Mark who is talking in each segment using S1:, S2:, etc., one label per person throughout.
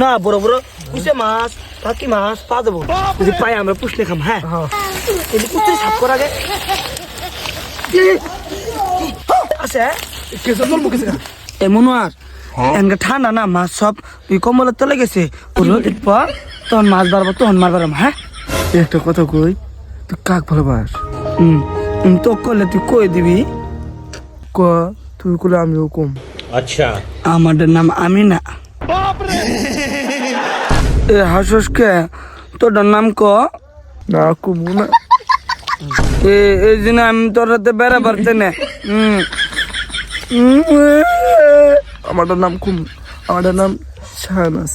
S1: না বড় বড় কুচে মাছ টাকি মাছ পা দেবো যদি পাই আমরা পুষলে খাম। হ্যাঁ এই কুচে সাফ করা গে আছে কেসে জল মুখে এমন আর এনকে ঠান্ডা না মাছ সব তুই কম্বলের তলে গেছে রোদের পর তখন মাছ বাড়বো তখন মার বাড়াম। হ্যাঁ
S2: একটা কথা কই, তুই কাক ভালোবাস?
S1: তো করলে তুই কই দিবি
S2: ক তুই করলে আমিও কম।
S3: अच्छा
S1: আমাদের নাম আমিনা। এ হাসস কে তোর নাম ক
S2: না কমু না।
S1: এই জন্য আমি তোর হাতে বেড়া পারতে না।
S2: আমারটার নাম কুম, আমারটার নাম শাহনাজ।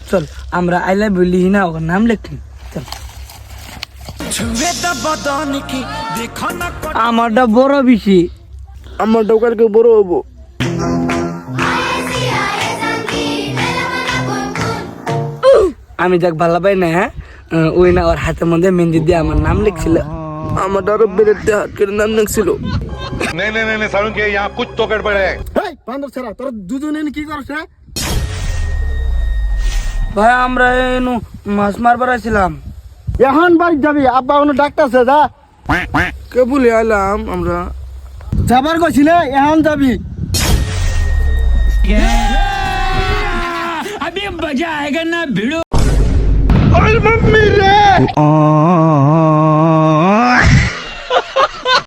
S1: চল আমরা আইলা বলি না ওর নাম লিখি। চল আমারটা বড় বেশি,
S2: আমারটাও কালকে বড় হবো।
S1: আমি যাক ভালো পাই না। হ্যাঁ ওই না ওর হাতের মধ্যে মেহেন্দি দিয়ে আমার নাম লিখছিল।
S2: আমারটা আরো বেড়েতে হাত করে নাম লিখছিল।
S3: नहीं नहीं नहीं सारुण के यहाँ कुछ तो गड़बड़ है।
S2: বান্দর ছেড়া তোর দুজনে কি করছ?
S1: ভাই আমরা এনু মাছ মারবার আসছিলাম।
S2: এখন বাড়ি যাবি, আব্বা কোনো ডাক্তারছে যা। কে বলে আইলাম আমরা যাবার কইছিলে, এখন যাবি।
S4: अभी मजा आएगा ना भिड़ो।
S2: ওই মাম্মি রে